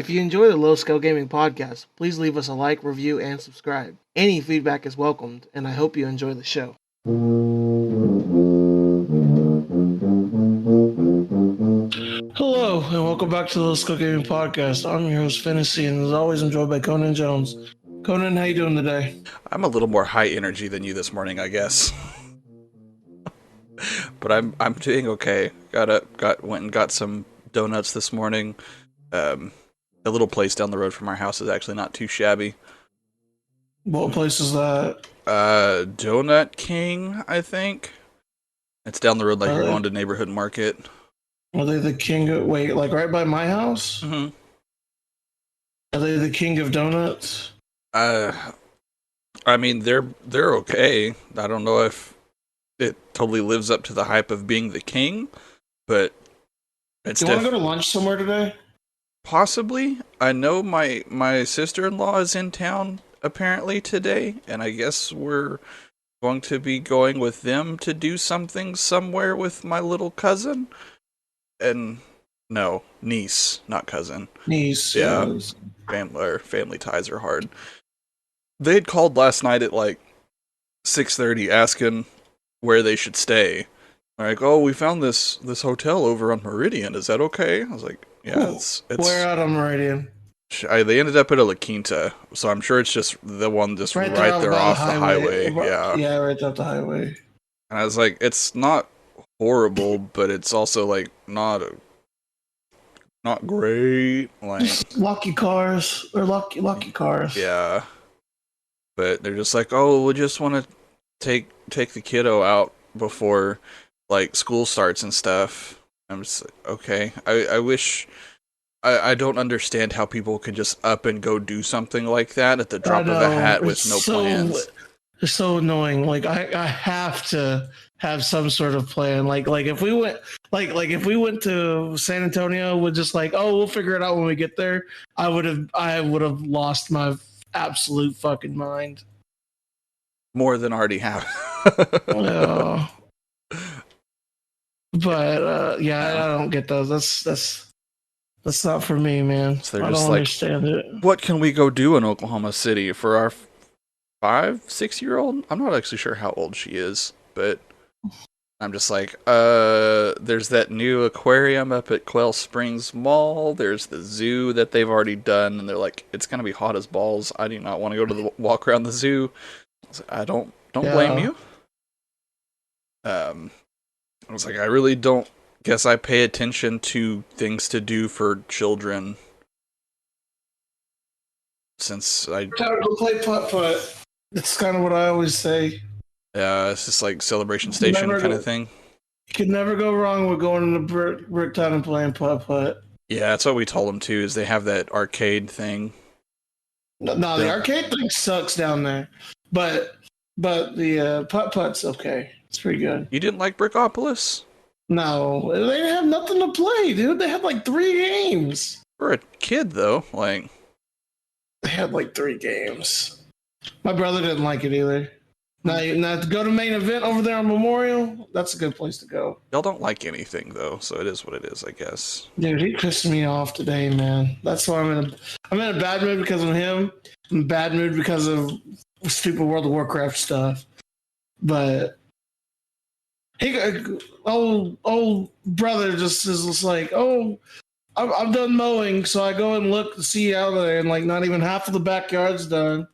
If you enjoy the Low Scale Gaming podcast, please leave us a like, review, and subscribe. Any feedback is welcomed, and I hope you enjoy the show. Hello, and welcome back to the Low Scale Gaming podcast. I'm your host, Fantasy, and as always, I'm joined by Conan Jones. Conan, how you doing today? I'm a little more high energy than you this morning, I guess. But I'm doing okay. Went and got some donuts this morning. A little place down the road from our house is actually not too shabby. What place is that? Donut King, I think. It's down the road, like you're going to neighborhood market. Are they the king of... Wait, like right by my house? Mm-hmm. Are they the king of donuts? I mean, they're okay. I don't know if it totally lives up to the hype of being the king, but it's. Do you want to go to lunch somewhere today? Possibly. I know my sister-in-law is in town apparently today, and I guess we're going to be going with them to do something somewhere with my little cousin. And no, niece, not cousin. Niece. Yeah. Family ties are hard. They had called last night at like 6:30 asking where they should stay. They're like, oh, we found this hotel over on Meridian. Is that okay? I was like, yeah, it's where out on Meridian? They ended up at a La Quinta, so I'm sure it's just the one just right there off the highway. Yeah, right off the highway. And I was like, it's not horrible, but it's also like not great. Like just lucky cars or lucky cars. Yeah. But they're just like, oh, we just want to take the kiddo out before like school starts and stuff. I'm just like, okay. I wish I don't understand how people can just up and go do something like that at the drop of a hat with no plans. It's so annoying. Like I have to have some sort of plan. Like if we went if we went to San Antonio with just like, oh, we'll figure it out when we get there, I would have lost my absolute fucking mind. More than already have. No. But I don't get those. That's not for me, man. So I don't understand it. What can we go do in Oklahoma City for our 5-6-year-old? I'm not actually sure how old she is, but I'm just like, there's that new aquarium up at Quail Springs Mall. There's the zoo that they've already done, and they're like, it's gonna be hot as balls. I do not want to go to the walk around the zoo. I don't blame you. I was like, I really don't guess I pay attention to things to do for children since I go play putt-putt. That's kind of what I always say. Yeah, it's just like Celebration Station kind of thing. You could never go wrong with going to Bricktown and playing putt-putt. Yeah, that's what we told them too, is they have that arcade thing. No, the arcade thing sucks down there. But the putt-putt's okay. It's pretty good. You didn't like Brickopolis? No, they didn't have nothing to play, dude. They had like 3 games. For a kid, though, like... They had like 3 games. My brother didn't like it either. Now to go to main event over there on Memorial, that's a good place to go. Y'all don't like anything, though, so it is what it is, I guess. Dude, he pissed me off today, man. That's why I'm in a bad mood because of him. I'm in a bad mood because of stupid World of Warcraft stuff. But old brother just is just like, oh, I'm done mowing, so I go and look to see out there, and like not even half of the backyard's done.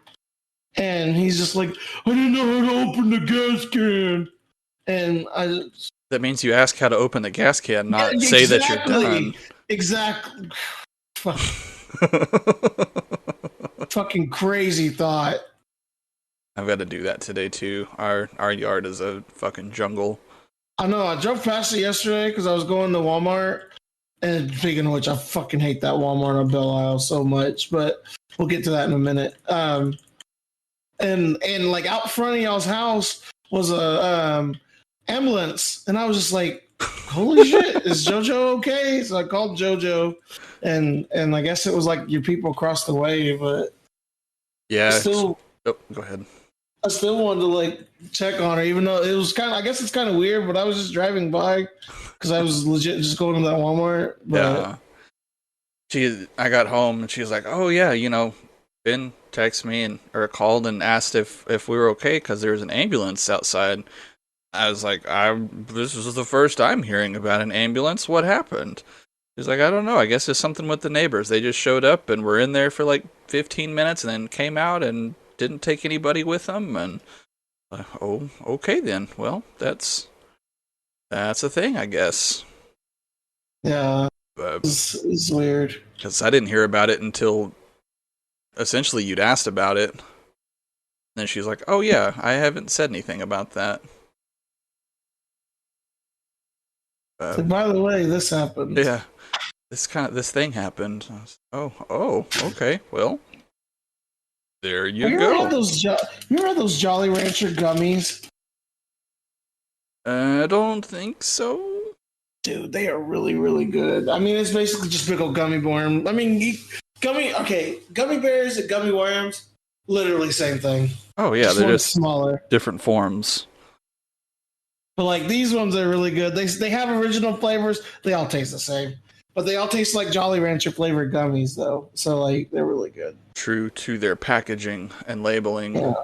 And he's just like, I didn't know how to open the gas can. And that means you ask how to open the gas can, not say that you're done. Exactly. Fucking crazy thought. I've got to do that today too. Our yard is a fucking jungle. I know. I drove past it yesterday because I was going to Walmart. And speaking of which, I fucking hate that Walmart on Belle Isle so much. But we'll get to that in a minute. And like out front of y'all's house was a ambulance, and I was just like, "Holy shit, is JoJo okay?" So I called JoJo, and I guess it was like your people across the way, but yeah, still. Oh, go ahead. I still wanted to like check on her, even though it was kind of. I guess it's kind of weird, but I was just driving by because I was legit just going to that Walmart. But yeah, I got home and she was like, "Oh yeah, Ben texted me or called and asked if we were okay because there was an ambulance outside." I was like, This is the first I'm hearing about an ambulance. What happened?" He's like, "I don't know. I guess it's something with the neighbors. They just showed up and were in there for like 15 minutes and then came out and didn't take anybody with them." And oh, okay then. Well, that's a thing, I guess. Yeah, But it's weird. because I didn't hear about it until essentially you'd asked about it. And then she's like, "Oh yeah, I haven't said anything about that." So by the way, this happened. Yeah, this thing happened. Oh, okay. Well, there you Have you ever had go. those Jolly Rancher gummies? I don't think so. Dude, they are really, really good. I mean, it's basically just big old gummy worm. I mean, gummy bears and gummy worms, literally same thing. Oh yeah, Just they're one just smaller. different forms. But like these ones are really good. They have original flavors. They all taste the same, but they all taste like Jolly Rancher flavored gummies though. So like they're really good. True to their packaging and labeling. Yeah.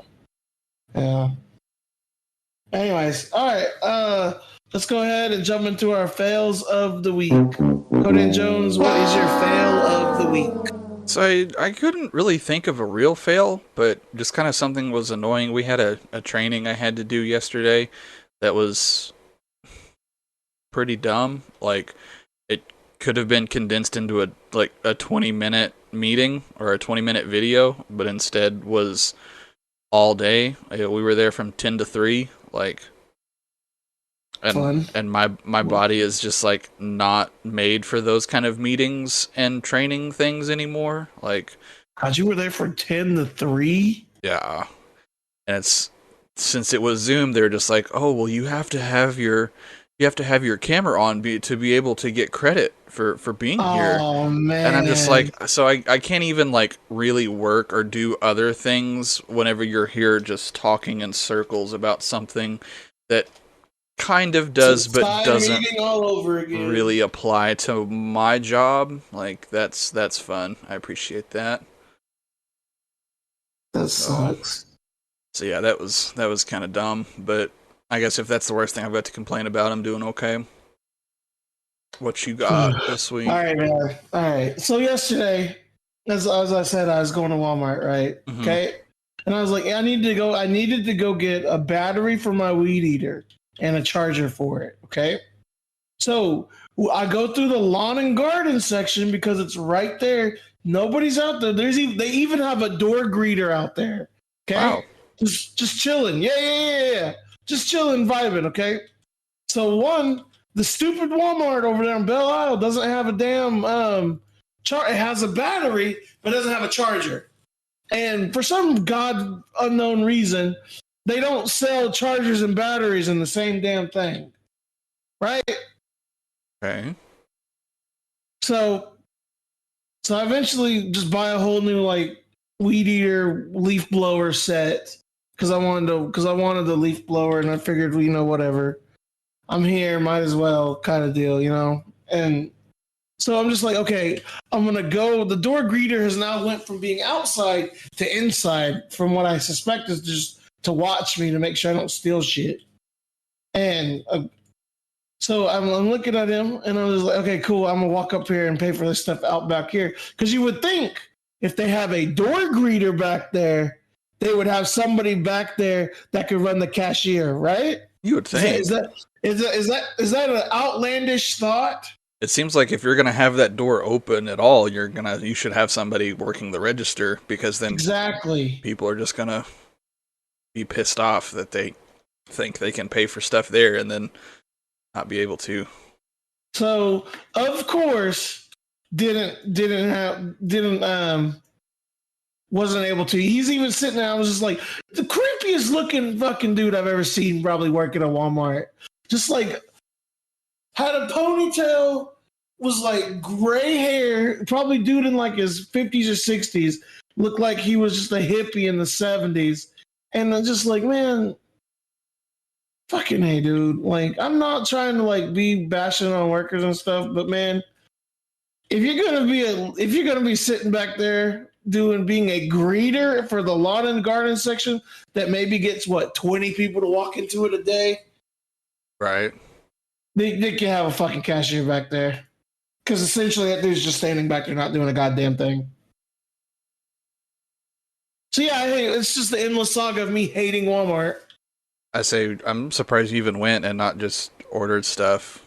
Yeah. Anyways, all right. Let's go ahead and jump into our fails of the week. Conan Jones, what is your fail of the week? So I couldn't really think of a real fail, but just kind of something was annoying. We had a training I had to do yesterday that was pretty dumb. Like it could have been condensed into a 20-minute meeting or a 20-minute video, but instead was all day. We were there from 10 to 3, like Fun. and my body is just like not made for those kind of meetings and training things anymore. Like God, you were there from 10 to 3? yeah. And it's since it was Zoom, they're just like, "Oh, well you have to have your camera on to be able to get credit for being here." Oh, man. And I'm just like, so I can't even like really work or do other things whenever you're here just talking in circles about something that kind of does but doesn't all over again. really apply to my job. Like that's fun. I appreciate that. That sucks. So yeah, that was kind of dumb, but I guess if that's the worst thing I've got to complain about, I'm doing okay. What you got this week? All right, man. All right. So yesterday, as I said, I was going to Walmart, right? Mm-hmm. Okay. And I was like, I needed to go get a battery for my weed eater and a charger for it. Okay. So I go through the lawn and garden section because it's right there. Nobody's out there. They even have a door greeter out there. Okay. Wow. Just chilling. Yeah. Just chilling, vibing. Okay. So the stupid Walmart over there on Belle Isle doesn't have a damn it has a battery, but doesn't have a charger. And for some god unknown reason, they don't sell chargers and batteries in the same damn thing. Right? Okay. So I eventually just buy a whole new like weed eater leaf blower set because I wanted the leaf blower, and I figured, whatever. I'm here, might as well, kind of deal, And so I'm just like, okay, I'm gonna go. The door greeter has now went from being outside to inside, from what I suspect is just to watch me to make sure I don't steal shit. And so I'm looking at him, and I was like, okay, cool. I'm gonna walk up here and pay for this stuff out back here, because you would think if they have a door greeter back there, they would have somebody back there that could run the cashier, right? You would think. Is that an outlandish thought? It seems like if you're gonna have that door open at all, you should have somebody working the register, because then exactly people are just gonna be pissed off that they think they can pay for stuff there and then not be able to. So of course wasn't able to. He's even sitting there. I was just like, the creepiest looking fucking dude I've ever seen, probably working at Walmart. Just like had a ponytail, was like gray hair, probably dude in like his 50s or 60s, looked like he was just a hippie in the 70s. And I'm just like, man, fucking hey, dude. Like, I'm not trying to like be bashing on workers and stuff, but man, if you're gonna be sitting back there being a greeter for the lawn and garden section that maybe gets 20 people to walk into it a day, Right. they can have a fucking cashier back there because essentially that dude's just standing back there not doing a goddamn thing. So yeah, it's just the endless saga of me hating Walmart. I say I'm surprised you even went and not just ordered stuff.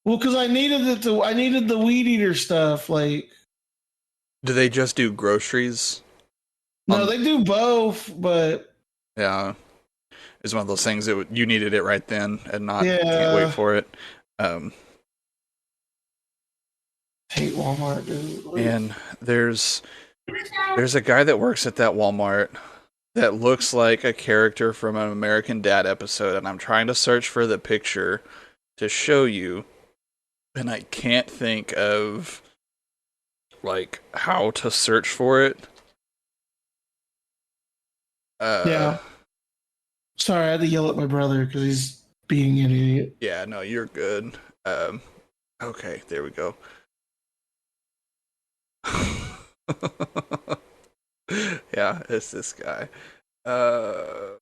Well, because I needed I needed the weed eater stuff. Like, Do they just do groceries? no, they do both, but yeah, it's one of those things that you needed it right then and not can't wait yeah, for it. hate Walmart, dude. Like, And there's a guy that works at that Walmart that looks like a character from an American Dad episode, and I'm trying to search for the picture to show you, and I can't think of like how to search for it. yeah. Sorry, I had to yell at my brother because he's being an idiot. Yeah, no, you're good. Okay, there we go. Yeah, it's this guy. Where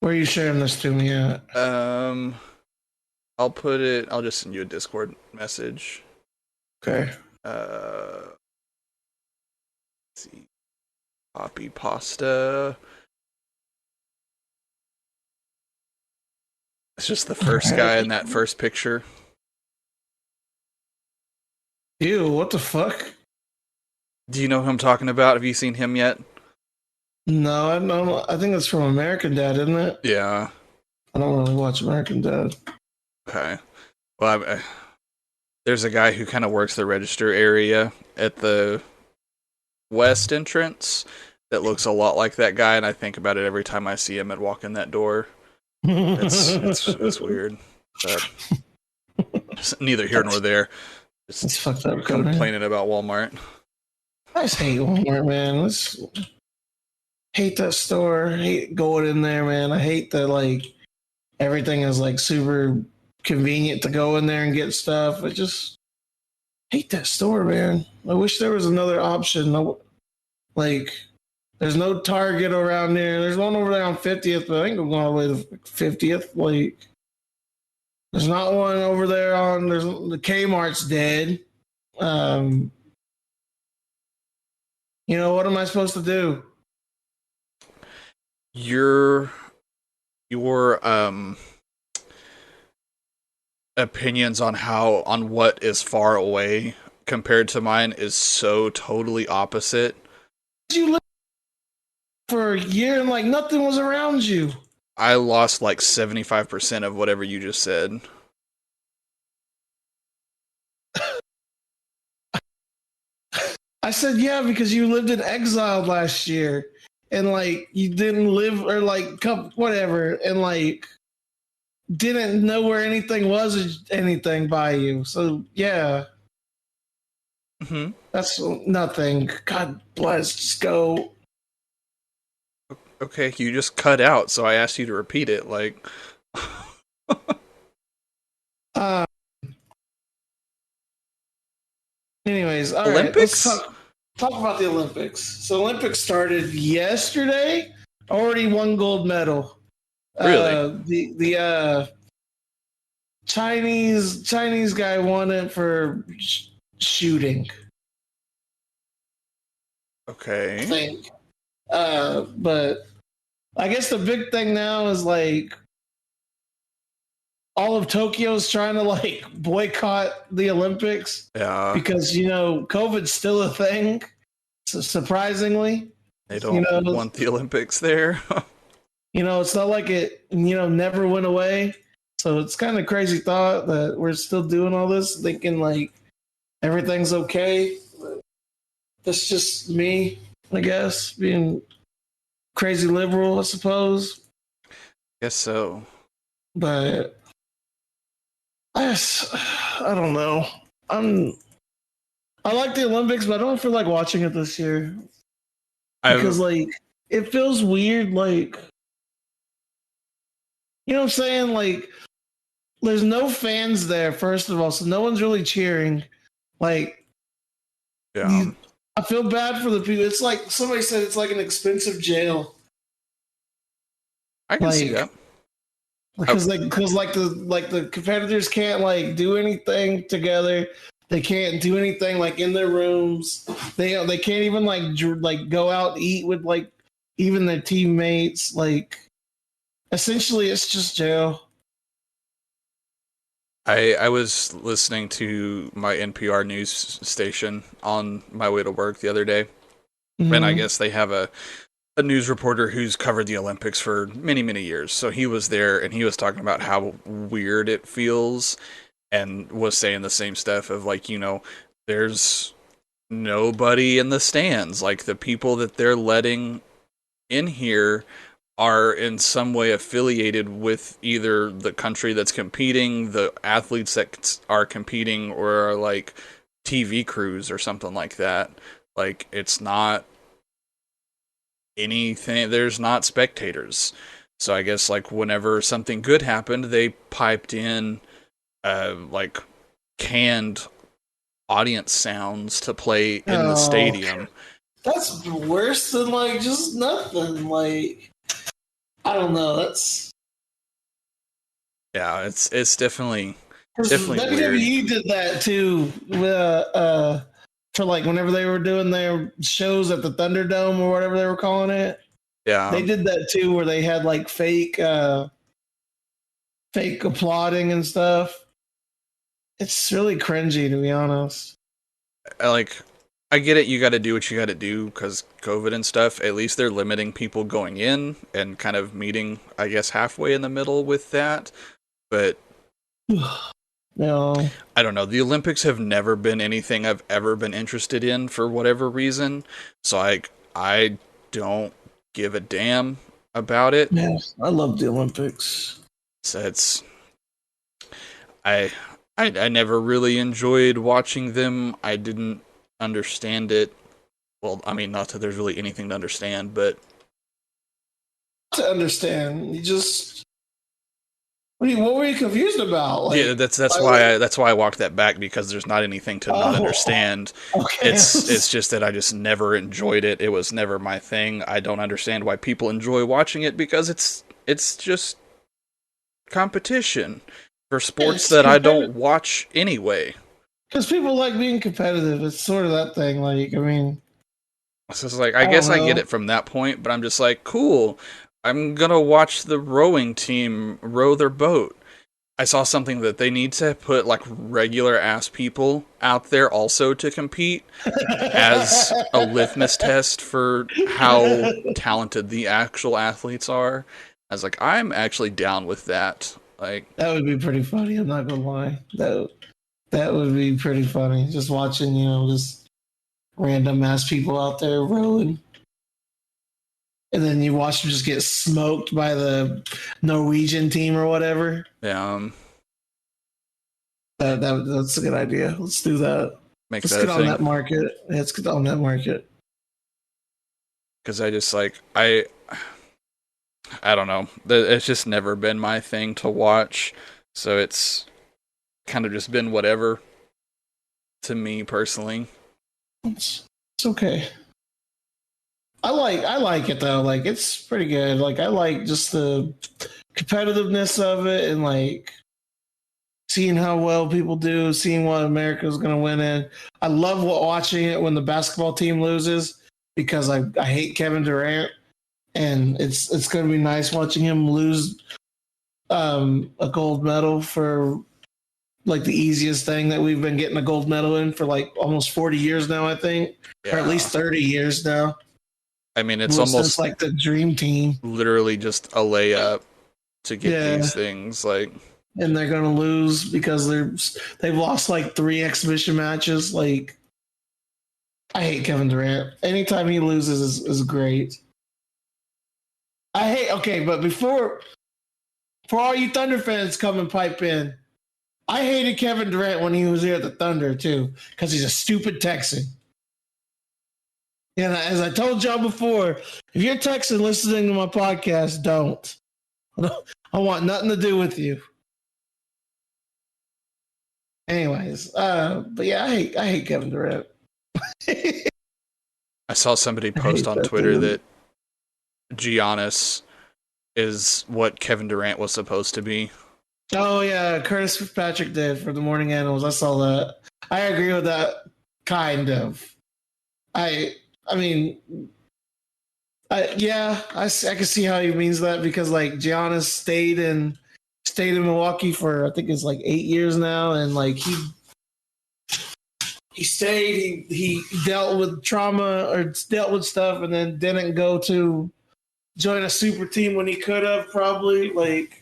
are you sharing this to me at? I'll just send you a Discord message. Okay. Let's see. Copy pasta. It's just the first guy in that first picture. Ew, what the fuck? Do you know who I'm talking about? Have you seen him yet? No, I don't. I think it's from American Dad, isn't it? Yeah. I don't really watch American Dad. Okay. Well, there's a guy who kind of works the register area at the west entrance that looks a lot like that guy, and I think about it every time I see him and walk in that door. It's weird. But it's neither here nor there. It's fucked up. Complaining about Walmart. I just hate Walmart, man. Hate that store. Hate going in there, man. I hate that everything is super convenient to go in there and get stuff. I just hate that store, man. I wish there was another option. There's no Target around there. There's one over there on 50th, but I think I'm going all the way to 50th. There's not one over there there's the Kmart's dead. What am I supposed to do? Your opinions on what is far away compared to mine is so totally opposite. You lived for a year and nothing was around you. I lost 75% of whatever you just said. I said, yeah, because you lived in exile last year and you didn't live or whatever and didn't know where anything was or anything by you. So yeah. Mm-hmm. That's nothing. God bless. Just go. Okay, you just cut out, so I asked you to repeat it. Anyways, all Olympics? right, let's talk about the Olympics. So Olympics started yesterday. Already won gold medal. Really? The Chinese guy won it for shooting. Okay. I think. But I guess the big thing now is all of Tokyo's trying to boycott the Olympics. Yeah. Because COVID's still a thing. So surprisingly, they don't want the Olympics there. It's not like it never went away. So it's kind of crazy thought that we're still doing all this, thinking everything's okay. But that's just me, I guess, being crazy liberal, I suppose. Guess so. But I don't know. I like the Olympics, but I don't feel like watching it this year because it feels weird. You know what I'm saying? there's no fans there, first of all, so no one's really cheering. Like, Yeah. I feel bad for the people. It's like somebody said, it's like an expensive jail. I can see Like, that. because the competitors can't like do anything together. They can't do anything like in their rooms. They can't even like go out and eat with like even their teammates. Like, essentially, it's just jail. I was listening to my NPR news station on my way to work the other day, and I Mm-hmm. guess they have a news reporter who's covered the Olympics for many, many years. So he was there and he was talking about how weird it feels and was saying the same stuff of like, there's nobody in the stands. Like the people that they're letting in here are in some way affiliated with either the country that's competing, the athletes that are competing, or are like TV crews or something like that. Like it's not anything, there's not spectators. So I guess like whenever something good happened, they piped in like canned audience sounds to play in the Oh, stadium. that's worse than like just nothing. Like, I don't know. That's Yeah, it's definitely because definitely weird. WWE did that too. For like whenever they were doing their shows at the Thunderdome or whatever they were calling it, they Yeah, did that too, where they had like fake applauding and stuff. It's really cringy, to be honest. like I get it. You got to do what you got to do because COVID and stuff. At least they're limiting people going in and kind of meeting, I guess, halfway in the middle with that. But No, I don't know. The Olympics have never been anything I've ever been interested in for whatever reason. So I don't give a damn about it. yeah, I love the Olympics. So I I never really enjoyed watching them. I didn't understand it. Well, I mean, not that there's really anything to understand, but To understand, you just what were you confused about? yeah, Like, that's why I walked that back because there's not anything to not oh, understand. okay. It's just that I just never enjoyed it. It was never my thing. I don't understand why people enjoy watching it because it's just competition for sports It's that I don't competitive watch anyway. because people like being competitive. It's sort of that thing. Like, I mean, So it's like I I don't guess I get know. it from that point, but I'm just like, cool. I'm gonna watch the rowing team row their boat. I saw something that they need to put like regular ass people out there also to compete as a litmus test for how talented the actual athletes are. I was like, I'm actually down with that. Like, That would be pretty funny. I'm not gonna lie. That would be pretty funny. Just watching, just random ass people out there rowing, and then you watch them just get smoked by the Norwegian team or whatever. yeah, That's a good idea. Let's do that. make Let's that a get on thing. that market. Let's get on that market. Because I just like I don't know. It's just never been my thing to watch, so it's kind of just been whatever to me personally. It's okay. I like it though. Like, it's pretty good. Like, I like just the competitiveness of it, and like seeing how well people do, seeing what America's going to win in. I love watching it when the basketball team loses because I hate Kevin Durant, and it's going to be nice watching him lose a gold medal for like the easiest thing that we've been getting a gold medal in for like almost 40 years now, I think, or at Yeah, least 30 years now. I mean it's Since almost like the dream team. literally just a layup to get Yeah. these things. Like, And they're gonna lose because they've lost like three exhibition matches. Like, I hate Kevin Durant. Anytime he loses is great. I hate okay, but before for all you Thunder fans come and pipe in, I hated Kevin Durant when he was here at the Thunder too, because he's a stupid Texan. And as I told y'all before, if you're Texan listening to my podcast, don't. I want nothing to do with you. Anyways, but yeah, I hate Kevin Durant. I saw somebody I post hate on that Twitter dude. that Giannis is what Kevin Durant was supposed to be. Oh yeah, Curtis Fitzpatrick did for the Morning Animals. I saw that. I agree with that, kind of. I I mean, yeah, I can see how he means that because like Giannis stayed in Milwaukee for I think it's like 8 years now, and like he stayed, he dealt with trauma or dealt with stuff, and then didn't go to join a super team when he could have probably like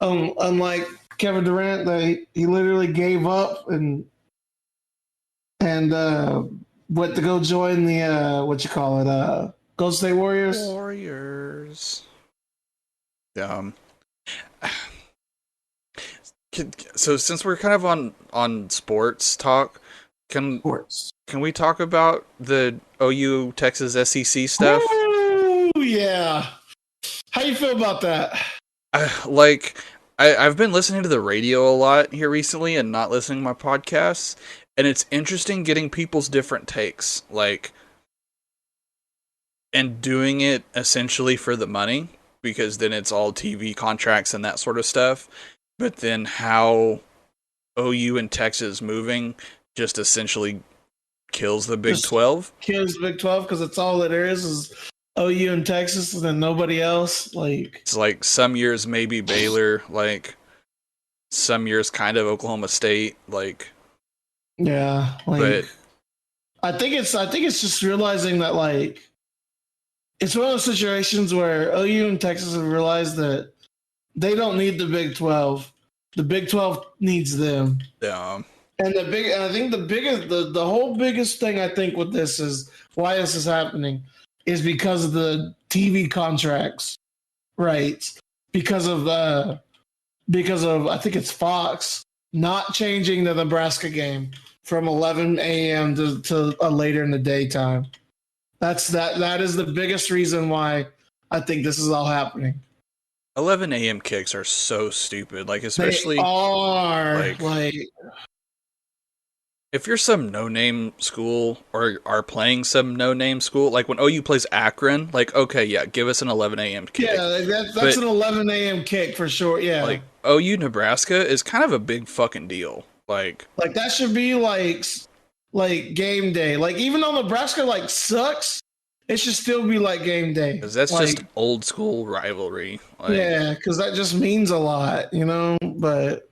unlike Kevin Durant, that he literally gave up and went to go join the what you call it Golden State Warriors. Warriors. Um, so since we're kind of on sports talk, can Sports. can we talk about the OU Texas SEC stuff? Woo, yeah. How you feel about that? Like, I've been listening to the radio a lot here recently and not listening to my podcasts, and it's interesting getting people's different takes, like, and doing it essentially for the money, because then it's all TV contracts and that sort of stuff. But then how OU and Texas moving just essentially kills the Big Just 12. kills the Big 12 because it's all it is OU and Texas and then nobody else. Like, It's like some years maybe Baylor, like some years kind of Oklahoma State, like, yeah, like but I think it's just realizing that like it's one of those situations where OU and Texas have realized that they don't need the Big 12. The Big 12 needs them. um, And I think the whole biggest thing I think with this is why this is happening is because of the TV contracts, right? Because of I think it's Fox not changing the Nebraska game from 11 a.m. to later in the daytime. That is the biggest reason why I think this is all happening. 11 a.m. kicks are so stupid. Like, They especially are like like if you're some no-name school or are playing some no-name school, like when OU plays Akron, like okay, yeah, give us an 11 a.m. kick. yeah, that's But an 11 a.m. kick for sure. Yeah, like OU Nebraska is kind of a big fucking deal. like that should be like game day. Like even though Nebraska like sucks, it should still be like game day. because that's just Like old school rivalry. Like, yeah, because that just means a lot, you know. But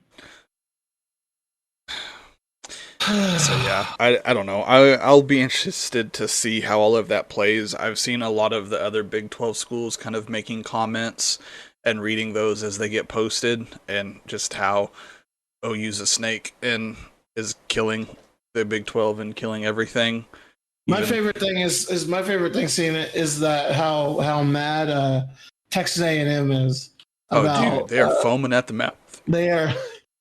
so yeah, I don't know. I'll be interested to see how all of that plays. I've seen a lot of the other Big 12 schools kind of making comments and reading those as they get posted, and just how OU's a snake and is killing the Big 12 and killing everything. my Even favorite thing is my favorite thing seeing it is that how mad Texas A&M is oh dude, about they are foaming at the mouth. they are.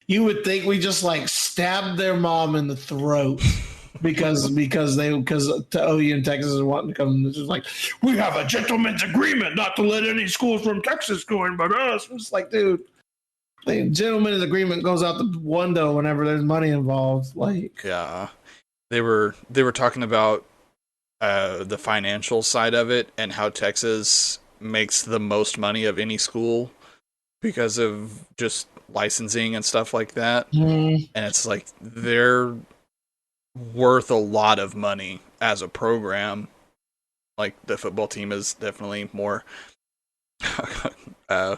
You would think we just like stabbed their mom in the throat because OU and Texas are wanting to come. It's just like we have a gentleman's agreement not to let any schools from Texas go in but us. I'm just like, dude, the gentleman's agreement goes out the window whenever there's money involved. Like, Yeah, they were talking about the financial side of it and how Texas makes the most money of any school because of just licensing and stuff like that. And it's like they're worth a lot of money as a program. Like the football team is definitely more uh,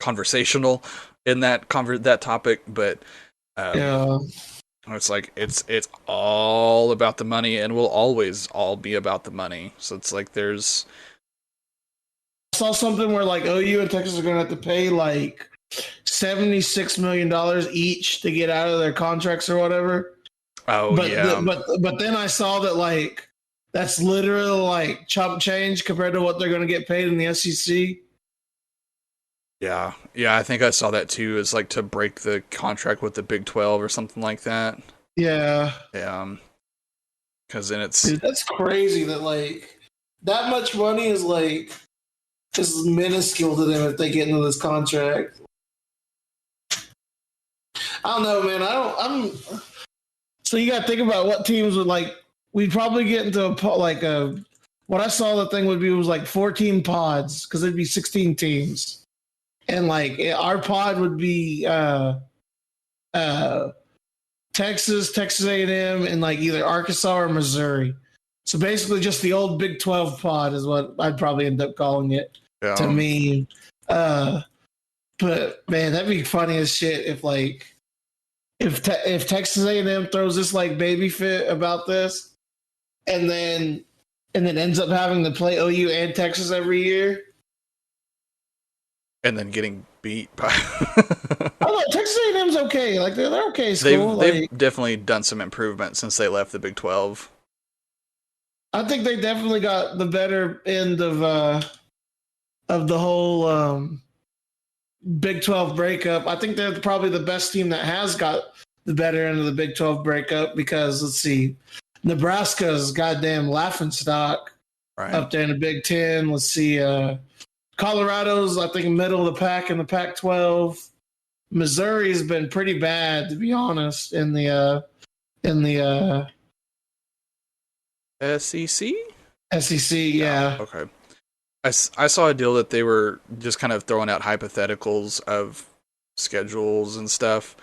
conversational in that topic, but um, yeah. it's like it's all about the money and will always all be about the money. So it's like there's I saw something where like OU and Texas are going to have to pay like $76 million each to get out of their contracts or whatever. oh But yeah. but then I saw that like that's literally like chump change compared to what they're going to get paid in the SEC. Yeah, yeah, I think I saw that too. Is like to break the contract with the Big 12 or something like that. Yeah, Yeah, because then it's dude, that's crazy that like that much money is like just minuscule to them if they get into this contract. I don't know, man. I'm. So you got to think about what teams would like. We'd probably get into a. What I saw the thing would be was like 14 pods because it'd be 16 teams, and like our pod would be uh, Texas A&M, and like either Arkansas or Missouri. So basically, just the old Big 12 pod is what I'd probably end up calling it to Yeah. me. But man, that'd be funny as shit if like if Texas A&M throws this like baby fit about this, and then ends up having to play OU and Texas every year. And then getting beat by. I don't know, Texas A&M's okay. Like they're okay school. They've definitely done some improvement since they left the Big 12. I think they definitely got the better end of the whole Big 12 breakup. I think they're probably the best team that has got the better end of the Big 12 breakup because let's see, Nebraska's goddamn laughing stock up there in the Big 10. Let's see, Colorado's I think middle of the pack in the Pac-12. Missouri's been pretty bad to be honest in the SEC? SEC. Yeah. Oh, okay. I saw a deal that they were just kind of throwing out hypotheticals of schedules and stuff.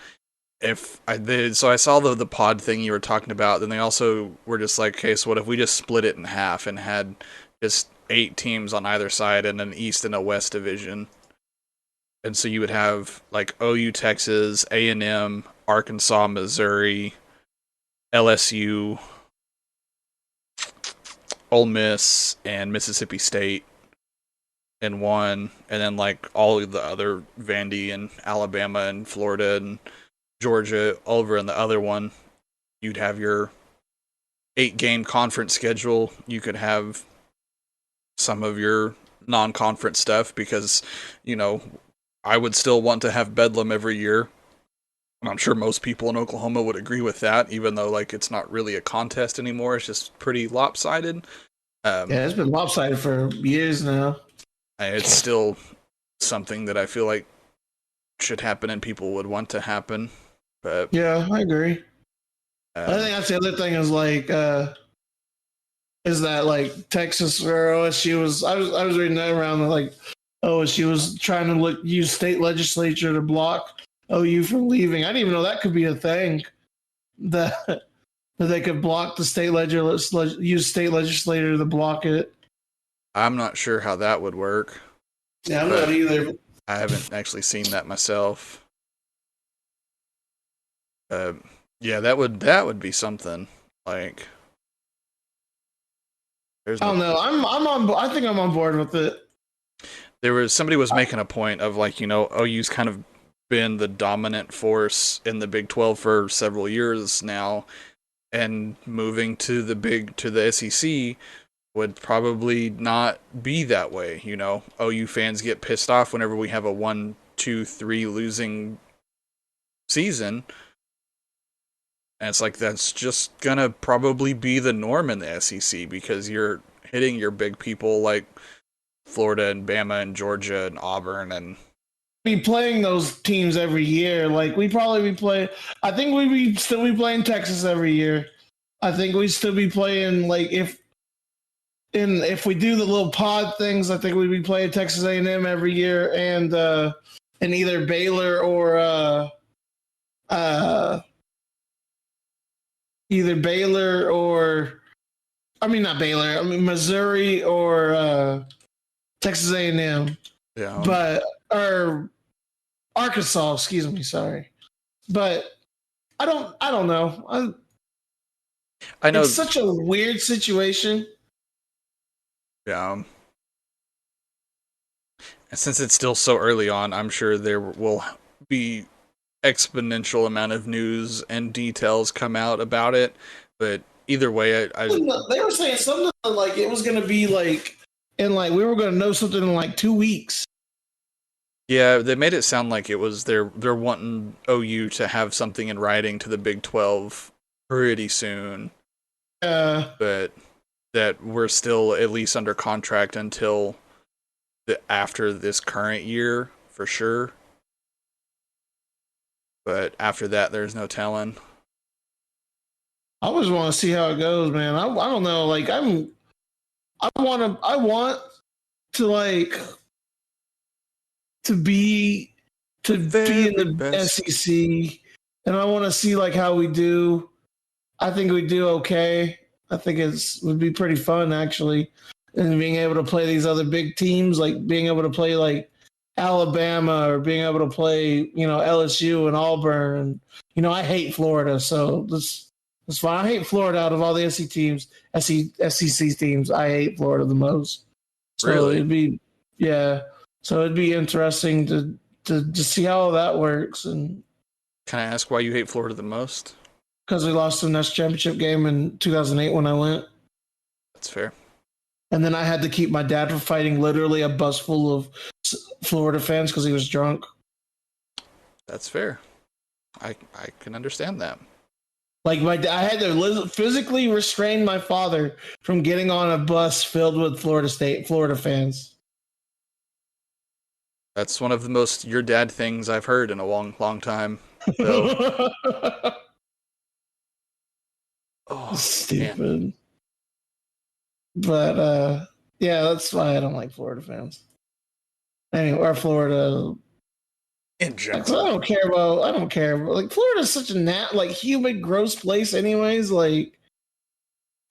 So I saw the pod thing you were talking about. Then they also were just like, okay, so what if we just split it in half and had just 8 teams on either side and an East and a West division? And so you would have like OU, Texas, A&M, Arkansas, Missouri, LSU, Ole Miss, and Mississippi State in one, and then like all of the other Vandy and Alabama and Florida and Georgia over in the other one. You'd have your 8-game conference schedule. You could have some of your non-conference stuff because, I would still want to have Bedlam every year. And I'm sure most people in Oklahoma would agree with that, even though like it's not really a contest anymore. It's just pretty lopsided. Yeah, it's been lopsided for years now. It's still something that I feel like should happen and people would want to happen. But yeah, I agree. I think that's the other thing is that like Texas or OSU I was reading that around like OSU was trying to use state legislature to block OU from leaving. I didn't even know that could be a thing that they could block the use state legislature to block it. I'm not sure how that would work. Yeah, I'm not either. I haven't actually seen that myself. Yeah, that would be something. Like, I don't know. I'm on. I think I'm on board with it. Somebody was making a point of like, OU's kind of been the dominant force in the Big 12 for several years now, and moving to the SEC would probably not be that way. OU fans get pissed off whenever we have a 1, 2, 3 losing season. And it's like, that's just gonna probably be the norm in the SEC because you're hitting your big people like Florida and Bama and Georgia and Auburn and be playing those teams every year. Like we probably be playing. I think we still be playing Texas every year. I think we still be playing like if we do the little pod things. I think we'd be playing Texas A&M every year and either Baylor or not Baylor. I mean Missouri or Texas A&M. yeah, or Arkansas, excuse me, sorry. But I don't know. I know it's such a weird situation. Yeah. And since it's still so early on, I'm sure there will be exponential amount of news and details come out about it. But either way, they were saying something like it was going to be like, and like we were going to know something in like 2 weeks. Yeah, they made it sound like it was they're wanting OU to have something in writing to the Big 12 pretty soon. But that we're still at least under contract until after this current year for sure. But after that, there's no telling. I always want to see how it goes, man. I don't know. Like I want to like to be The to be in very the best. SEC, and I want to see like how we do. I think we do okay. I think would be pretty fun actually, and being able to play these other big teams, like being able to play like Alabama or being able to play, LSU and Auburn. And I hate Florida, so that's fine. I hate Florida out of all the SEC teams, SEC teams. I hate Florida the most. So Really? it'd be, yeah. So it'd be interesting to see how that works, and Can I ask why you hate Florida the most? because we lost the national championship game in 2008 when I went. That's fair. And then I had to keep my dad from fighting literally a bus full of Florida fans because he was drunk. That's fair. I can understand that. Like I had to physically restrain my father from getting on a bus filled with Florida fans. That's one of the most your dad things I've heard in a long, long time. So, oh man, Stupid. But yeah, that's why I don't like Florida fans. Anyway, or Florida. in Like, general, I don't care. Like Florida's such a like humid, gross place anyways. Like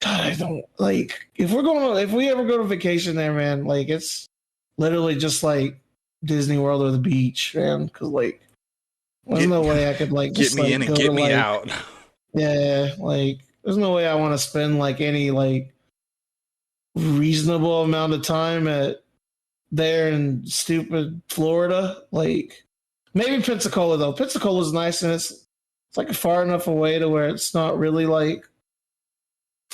God, I don't like if we ever go to vacation there, man, like it's literally just like Disney World or the beach, man. Cause like there's get no way I could like get just me like in and go to get me like out. yeah, like there's no way I want to spend like any like reasonable amount of time at there in stupid Florida. Like maybe Pensacola though. Pensacola's nice and it's like far enough away to where it's not really like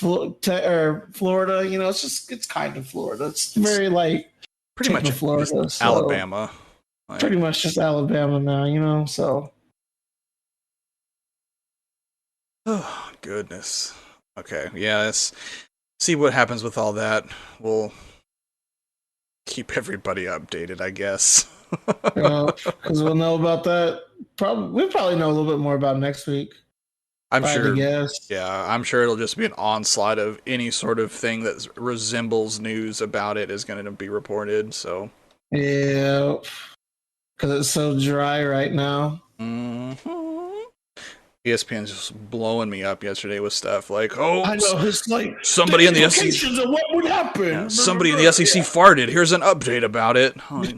or Florida. It's kind of Florida. It's It's very like pretty tip much of just Florida. So Alabama. Like, pretty much just Alabama now. So oh goodness. Okay, yeah. Let's see what happens with all that. We'll keep everybody updated, I guess. because we'll know about that. We'll probably know a little bit more about next week. I'm If I had to sure. guess. Yeah, I'm sure it'll just be an onslaught of any sort of thing that resembles news about it is going to be reported. So, Yeah, because it's so dry right now. ESPN's just blowing me up yesterday with stuff like, "Oh, I know it's like the somebody in the SEC, implications of what would yeah, happen. somebody in the SEC farted. Here's an update about it." Like,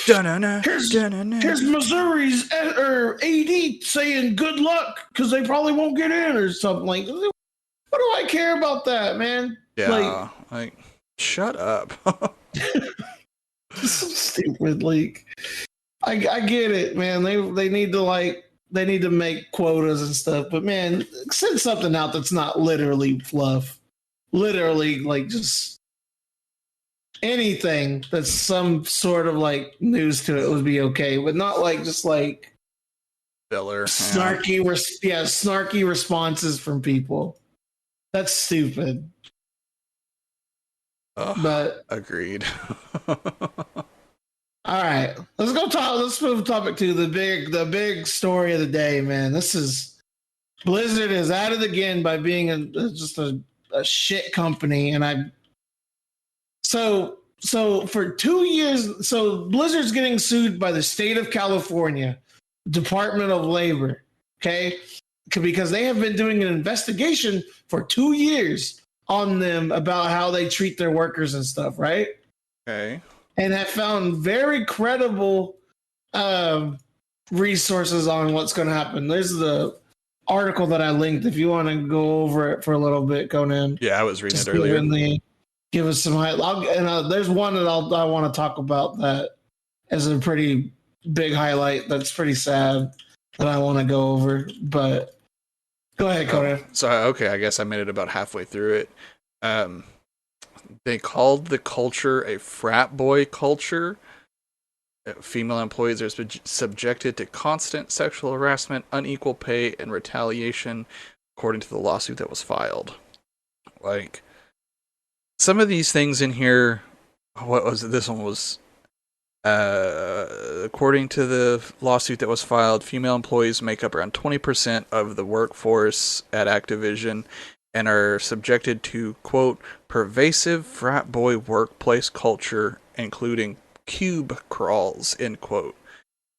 da-na-na, Here's da-na-na. here's Missouri's or AD saying good luck because they probably won't get in or something like. What do I care about that, man? Like, Yeah, like, shut up. so stupid. Like, I get it, man. They need to they need to make quotas and stuff, but man, send something out that's not literally fluff. Literally, like just anything that's some sort of like news to it would be okay, but not like just like Filler. Yeah. snarky responses from people. That's stupid. Ugh, But agreed. all right, let's move topic to the big story of the day, man. This is Blizzard is at it again by being just a shit company, and so for 2 years, so Blizzard's getting sued by the state of California, Department of Labor, okay, because they have been doing an investigation for 2 years on them about how they treat their workers and stuff, right? Okay. And have found very credible resources on what's going to happen. There's the article that I linked. If you want to go over it for a little bit, Conan, Yeah, I was reading just it earlier. give us some highlight. And there's one that I want to talk about that as a pretty big highlight. That's pretty sad that I want to go over. But go ahead, Conan. So okay, I guess I made it about halfway through it. They called the culture a frat boy culture. Female employees are subjected to constant sexual harassment, unequal pay, and retaliation, according to the lawsuit that was filed. Like, some of these things in here, what was it? This one was According to the lawsuit that was filed, female employees make up around 20% of the workforce at Activision and are subjected to, quote, pervasive frat boy workplace culture, including cube crawls, end quote,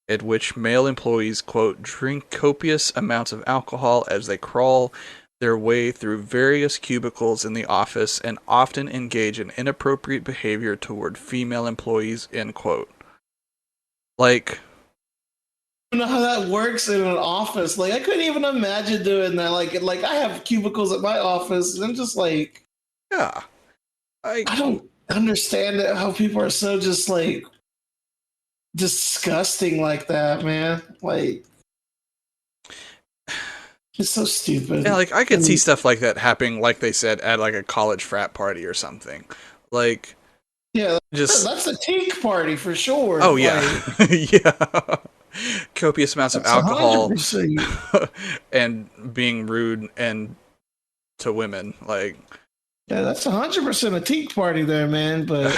at which male employees, quote, drink copious amounts of alcohol as they crawl their way through various cubicles in the office and often engage in inappropriate behavior toward female employees, end quote. Like, I don't know how that works in an office. Like, I couldn't even imagine doing that. Like I have cubicles at my office, and I'm just like, yeah. I don't understand it, how people are so just like disgusting like that, man. Like, it's so stupid. Yeah, like, I could see stuff like that happening, like they said, at like a college frat party or something. Like, yeah, just that's a teak party for sure. Oh, yeah. Like, yeah. Copious amounts of alcohol 100%. and being rude and to women. Like, yeah, that's 100% a teak party there, man. But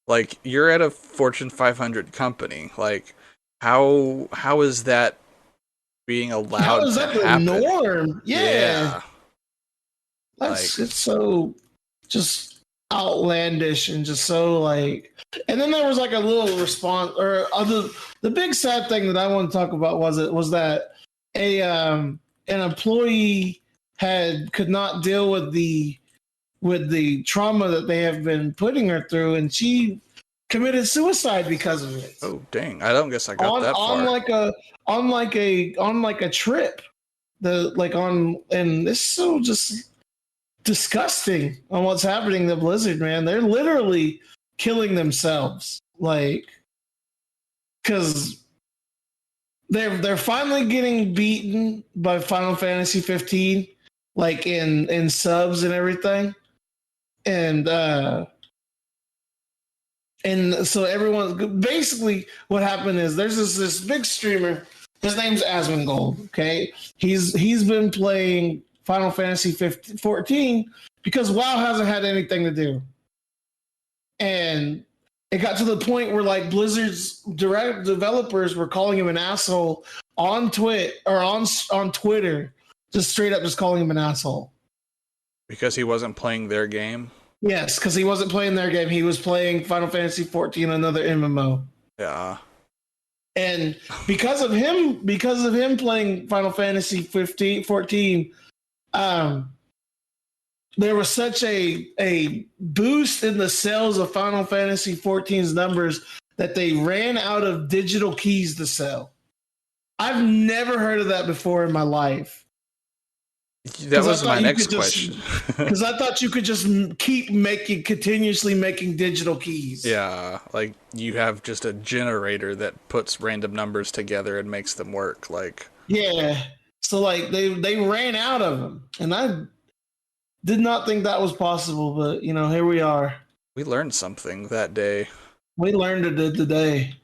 like, you're at a Fortune 500 company. Like, how is that being allowed how is to that the happen? norm? Yeah. Like, It's so just outlandish and just so like. And then there was like a little response, or other. The big sad thing that I want to talk about was that an employee could not deal with the trauma that they have been putting her through, and she committed suicide because of it. oh dang! I don't guess I got that far. On like a trip, and it's so just disgusting on what's happening to Blizzard, man. They're literally killing themselves, like, because they're finally getting beaten by Final Fantasy 15, like in subs and everything, and so everyone, basically what happened is there's this big streamer. His name's Asmongold. Okay, he's been playing Final Fantasy 14 because WoW hasn't had anything to do, and it got to the point where like Blizzard's direct developers were calling him an asshole on on Twitter, just straight up just calling him an asshole because he wasn't playing their game. Yes, because he wasn't playing their game. He was playing Final Fantasy 14, another MMO. Yeah. And because of him playing Final Fantasy 14, there was such a boost in the sales of Final Fantasy 14's numbers that they ran out of digital keys to sell. I've never heard of that before in my life. That was my next question. Because I thought you could just keep continuously making digital keys. Yeah, like you have just a generator that puts random numbers together and makes them work. Like, yeah, so like they ran out of them, and I did not think that was possible. But here we are. We learned something that day. We learned it today.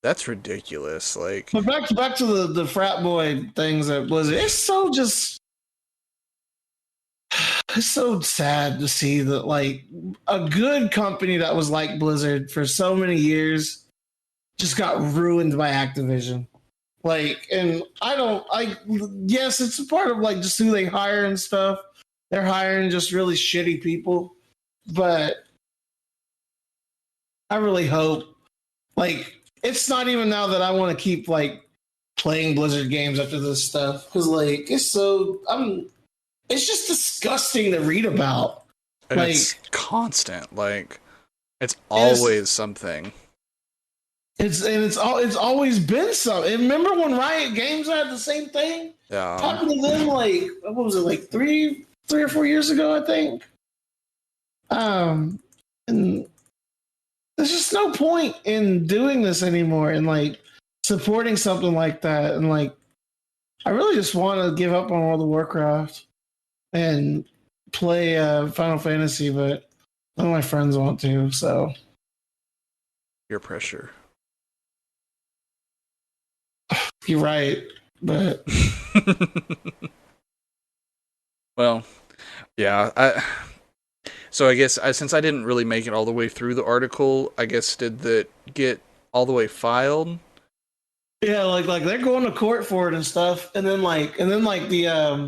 That's ridiculous. Like, but back to the frat boy things at Blizzard. It's so sad to see that like a good company that was like Blizzard for so many years just got ruined by Activision. Like, and yes, it's a part of like just who they hire and stuff. They're hiring just really shitty people, but I really hope, like, it's not even now that I want to keep like playing Blizzard games after this stuff, because like it's just disgusting to read about. And like, it's constant. Like, it's always something. It's always been something. Remember when Riot Games had the same thing? Yeah. It happened to them like, what was it, like 3 or 4 years ago, I think. And there's just no point in doing this anymore and like supporting something like that. And like, I really just want to give up on World of Warcraft and play Final Fantasy, but none of my friends want to, so. Peer pressure. You're right, but. Well, yeah, So I guess since I didn't really make it all the way through the article, I guess did that get all the way filed? Yeah, like they're going to court for it and stuff, and then the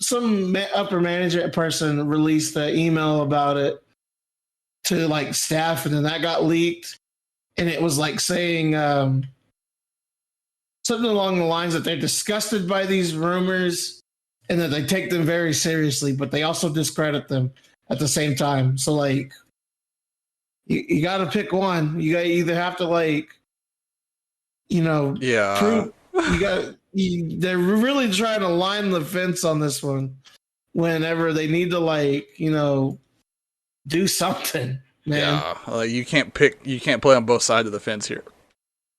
some upper management person released the email about it to like staff, and then that got leaked, and it was like saying something along the lines that they're disgusted by these rumors and that they take them very seriously, but they also discredit them at the same time. So like you got to pick one. You got either have to like Yeah. prove they're really trying to line the fence on this one whenever they need to do something, man. Yeah. You can't play on both sides of the fence here.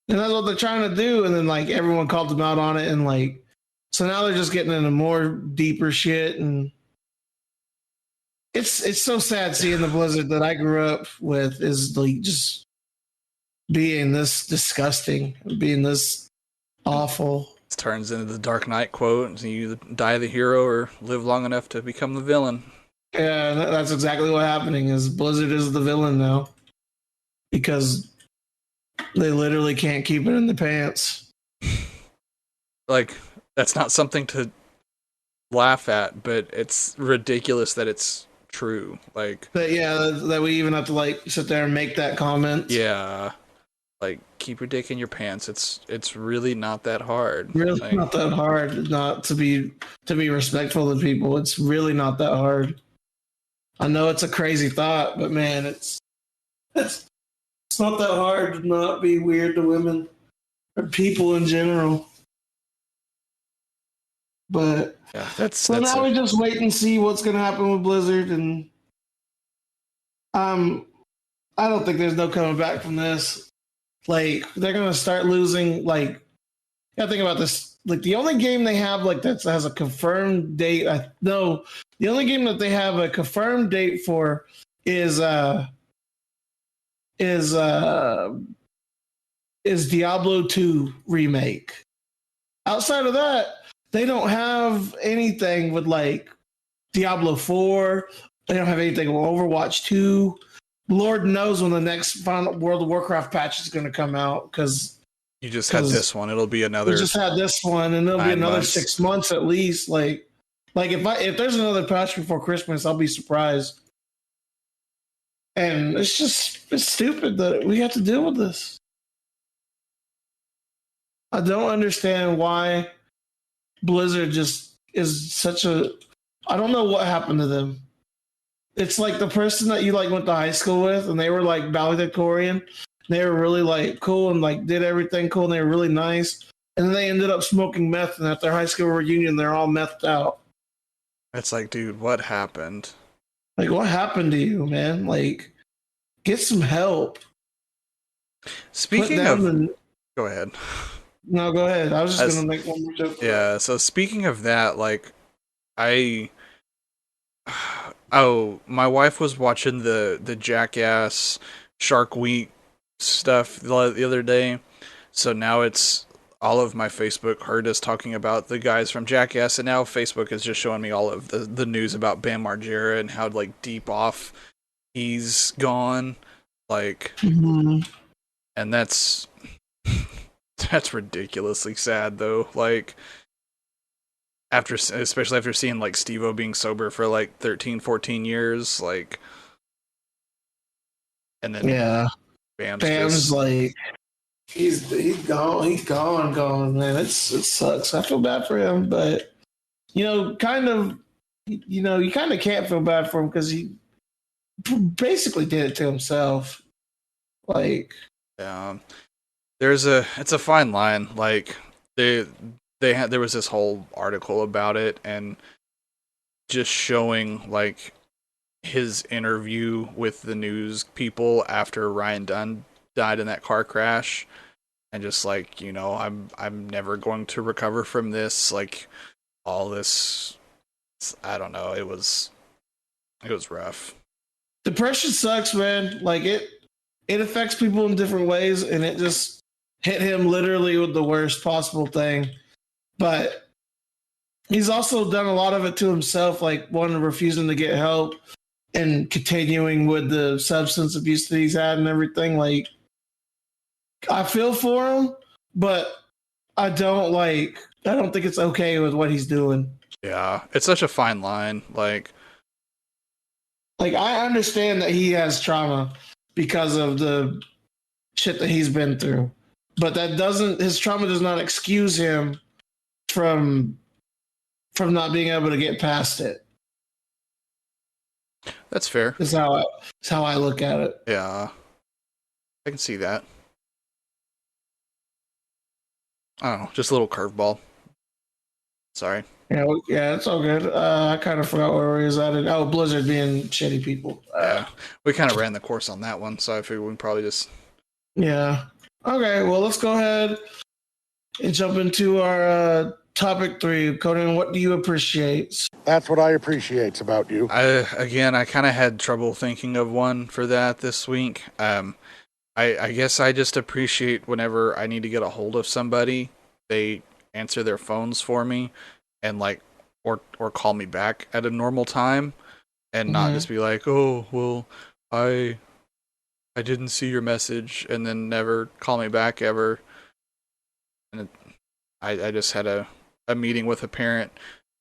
And that's what they're trying to do. And then like everyone called them out on it, and like so now they're just getting into more deeper shit, and it's so sad seeing the Blizzard that I grew up with is like just being this disgusting, being this awful. It turns into the Dark Knight quote, and you die the hero or live long enough to become the villain. Yeah, that's exactly what's happening. Is Blizzard is the villain now because they literally can't keep it in the pants. Like, that's not something to laugh at, but it's ridiculous that it's true. Like, But yeah, that we even have to like sit there and make that comment. yeah, like keep your dick in your pants. It's really not that hard. Really Like, not that hard not to be respectful to people. It's really not that hard. I know it's a crazy thought, but man, it's not that hard to not be weird to women or people in general. But yeah, now we just wait and see what's going to happen with Blizzard, and I don't think there's no coming back from this. Like they're going to start losing. Like, you gotta think about this. Like the only game they have like that has a confirmed date. The only game that they have a confirmed date for is Diablo 2 remake. Outside of that, they don't have anything with like Diablo 4. They don't have anything with Overwatch 2. Lord knows when the next final World of Warcraft patch is going to come out because you just had this one. It'll be another. we just had this one, and it'll be another 6 months at least. Like if there's another patch before Christmas, I'll be surprised. And it's stupid that we have to deal with this. I don't understand why Blizzard just is such a. I don't know what happened to them. It's like the person that you like went to high school with, and they were like valedictorian. They were really like cool and like did everything cool, and they were really nice. And then they ended up smoking meth, and at their high school reunion, they're all methed out. It's like, dude, what happened? Like, what happened to you, man? Like, get some help. Speaking of, go ahead. No, go ahead. I was just gonna make one more joke. Yeah. So speaking of that, like, my wife was watching the Jackass Shark Week stuff the other day, so now it's all of my Facebook heard us talking about the guys from Jackass, and now Facebook is just showing me all of the news about Bam Margera and how like deep off he's gone, like, and that's ridiculously sad though. Like, especially after seeing like Steve-O being sober for like 13, 14 years, like, and then Bam's like he's gone, man. It sucks. I feel bad for him, but you kind of can't feel bad for him because he basically did it to himself. Like, it's a fine line. Like there was this whole article about it and just showing like his interview with the news people after Ryan Dunn died in that car crash, and just like, I'm never going to recover from this, like all this. I don't know, it was rough. Depression sucks, man. Like it affects people in different ways, and it just hit him literally with the worst possible thing. But He's also done a lot of it to himself, like one refusing to get help and continuing with the substance abuse that he's had and everything. Like, I feel for him, but I don't think it's okay with what he's doing. Yeah, it's such a fine line. I understand that he has trauma because of the shit that he's been through, but his trauma does not excuse him from not being able to get past it. That's fair. Is how I look at it. Yeah, I can see that. I don't know, just a little curveball. Sorry. Yeah, it's all good. I kind of forgot where we was at. Oh, Blizzard being shitty people. Yeah, we kind of ran the course on that one, so I figured we can probably just. Yeah. Okay. Well, let's go ahead and jump into our topic 3. Conan, what do you appreciate? That's what I appreciate about you. I kind of had trouble thinking of one for that this week. I guess I just appreciate whenever I need to get a hold of somebody, they answer their phones for me, and or call me back at a normal time, and not just be like, oh well, I didn't see your message, and then never call me back ever. And I just had a meeting with a parent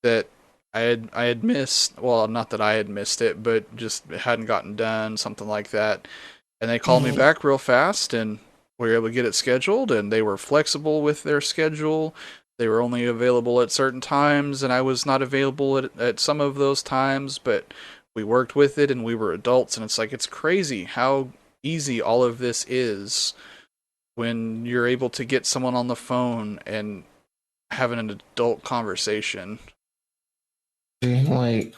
that I had missed. Well, not that I had missed it, but just it hadn't gotten done, something like that. And they called me back real fast, and we were able to get it scheduled, and they were flexible with their schedule. They were only available at certain times, and I was not available at some of those times, but we worked with it, and we were adults, and it's crazy how easy all of this is when you're able to get someone on the phone and having an adult conversation. Like,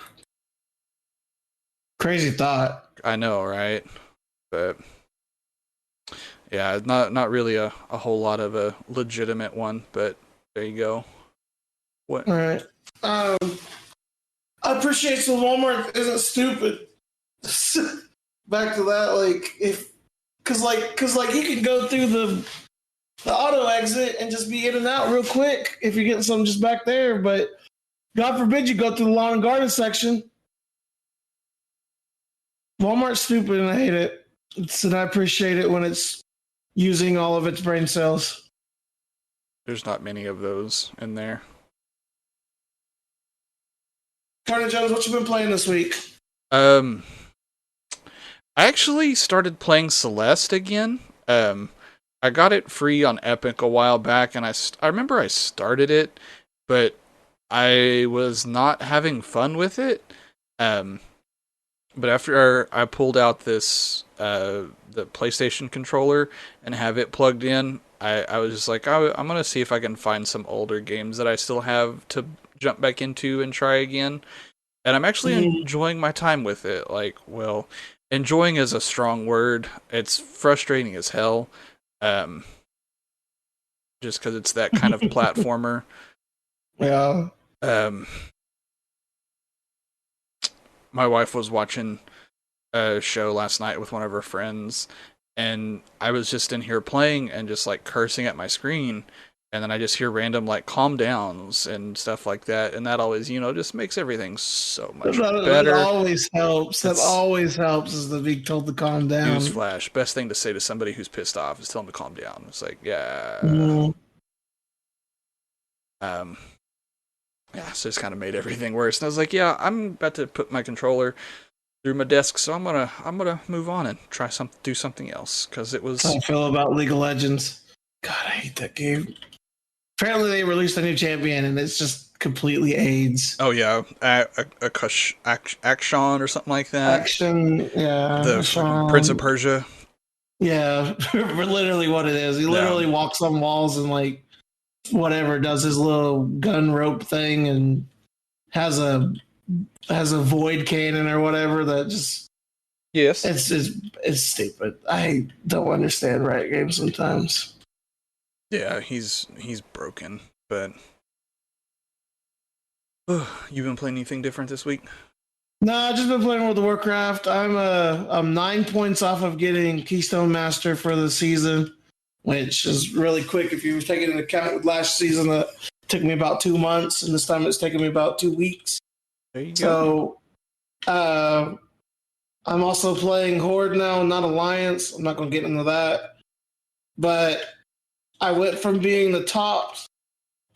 crazy thought. I know, right? But yeah, not really a whole lot of a legitimate one, but there you go. What? All right. I appreciate the Walmart isn't stupid. Back to that, because you can go through the auto exit and just be in and out real quick if you're getting something just back there. But God forbid you go through the lawn and garden section. Walmart's stupid and I hate it. And I appreciate it when it's using all of its brain cells. There's not many of those in there. Carter Jones, what you been playing this week? I actually started playing Celeste again. I got it free on Epic a while back, and I remember I started it, but I was not having fun with it. But after I pulled out this the PlayStation controller and have it plugged in, I was just like, I'm gonna see if I can find some older games that I still have to jump back into and try again. And I'm actually enjoying my time with it. Enjoying is a strong word. It's frustrating as hell. Just because it's that kind of platformer. Yeah. My wife was watching a show last night with one of her friends, and I was just in here playing and just cursing at my screen, and then I just hear random calm downs and stuff like that, and that always just makes everything so much better. That always helps. That always helps is to be told to calm down. Newsflash: best thing to say to somebody who's pissed off is tell them to calm down. It's yeah. Yeah, so it's kind of made everything worse. And I was like, yeah, I'm about to put my controller through my desk, so I'm gonna move on and do something else, because it was. How I feel about League of Legends. God, I hate that game. Apparently, they released a new champion, and it's just completely AIDS. Oh yeah, Action or something like that. Action, yeah. The Prince of Persia. Yeah, literally what it is. He literally walks on walls and whatever, does his little gun rope thing and has a void cannon or whatever that just. Yes. It's stupid. I don't understand Riot Games sometimes. Yeah, he's broken, but you been playing anything different this week? No, I've just been playing World of Warcraft. I'm 9 points off of getting Keystone Master for the season, which is really quick if you take it into account with last season. It took me about 2 months, and this time it's taken me about 2 weeks. There you go. So, I'm also playing Horde now, not Alliance. I'm not going to get into that. But I went from being the top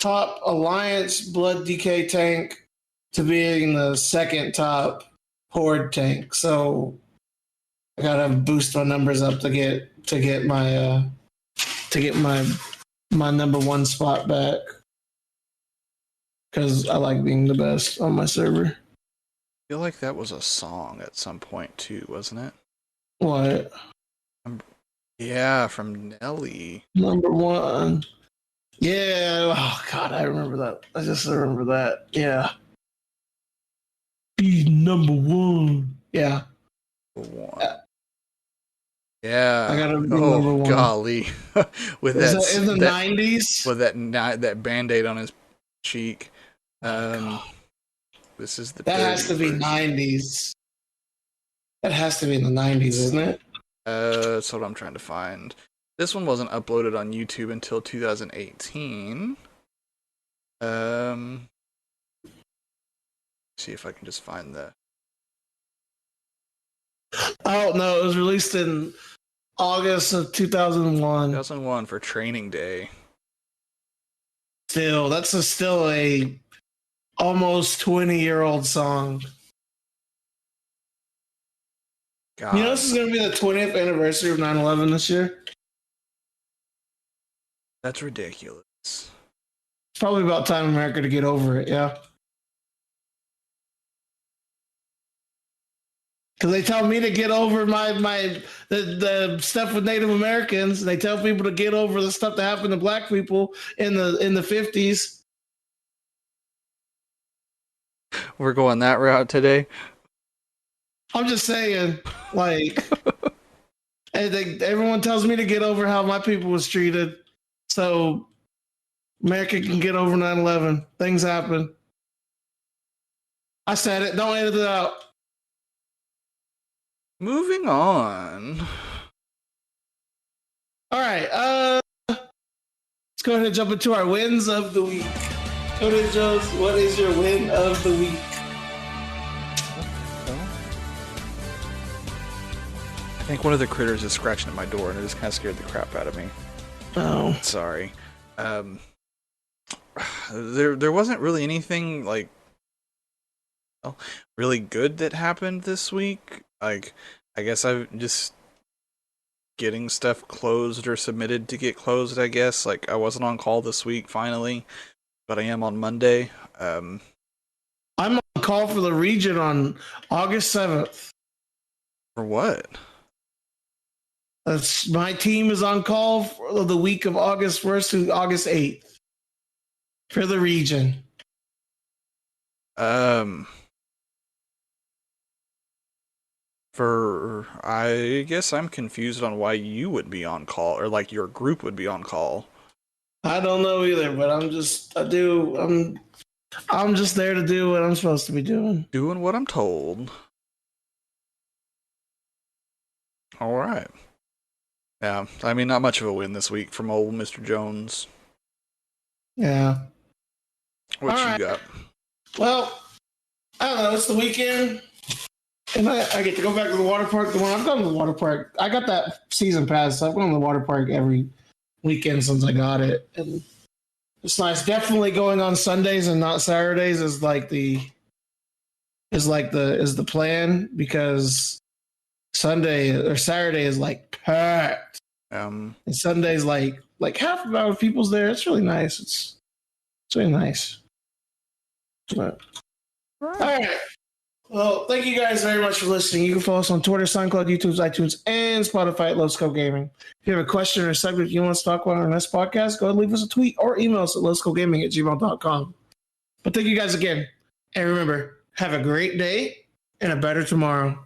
Alliance Blood DK tank to being the second top Horde tank. So I gotta boost my numbers up to get my number one spot back, because I like being the best on my server. I feel like that was a song at some point too, wasn't it? What? Yeah, from Nelly. Number one. Yeah. Oh God, I remember that. I just remember that. Yeah. Be number one. Yeah. One. Yeah. I gotta be number one. Golly. With Is that in the 90s? With that Band-Aid on his cheek. This is the That has to be version. 90s. That has to be in the 90s, isn't it? That's what I'm trying to find. This one wasn't uploaded on YouTube until 2018. See if I can just find the. Oh no, it was released in August of 2001. 2001 for Training Day. Still, that's still a almost 20-year-old song. God. You know, this is going to be the 20th anniversary of 9/11 this year. That's ridiculous. It's probably about time America to get over it, yeah. Because they tell me to get over the stuff with Native Americans. They tell people to get over the stuff that happened to black people in the 50s. We're going that route today. I'm just saying, like, everyone tells me to get over how my people was treated, so America can get over 9/11. Things happen. I said it. Don't edit it out. Moving on. All right. Let's go ahead and jump into our wins of the week. Tony Jones, what is your win of the week? I think one of the critters is scratching at my door, and it just kind of scared the crap out of me. Oh, sorry. There wasn't really anything like really good that happened this week. Like, I guess I'm just getting stuff closed or submitted to get closed, I guess. Like, I wasn't on call this week, finally, but I am on Monday. I'm on call for the region on August 7th. For what? My team is on call for the week of August 1st to August 8th for the region. I guess I'm confused on why you would be on call, or like your group would be on call. I don't know either, but I'm just there to do what I'm supposed to be doing. Doing what I'm told. All right. Yeah, I mean, not much of a win this week from old Mr. Jones. Yeah. What you got? Well, I don't know. It's the weekend, and I get to go back to the water park. I've gone to the water park. I got that season pass, so I've gone to the water park every weekend since I got it, and it's nice. Definitely going on Sundays and not Saturdays is the plan, because Sunday or Saturday is like packed. And Sunday's like half of our people's there. It's really nice. It's really nice. But, all right. Well, thank you guys very much for listening. You can follow us on Twitter, SoundCloud, YouTube, iTunes, and Spotify at lowscalegaming. If you have a question or a subject you want us to talk about on our next podcast, go ahead and leave us a tweet or email us at lowscalegaming@gmail.com. But thank you guys again. And remember, have a great day and a better tomorrow.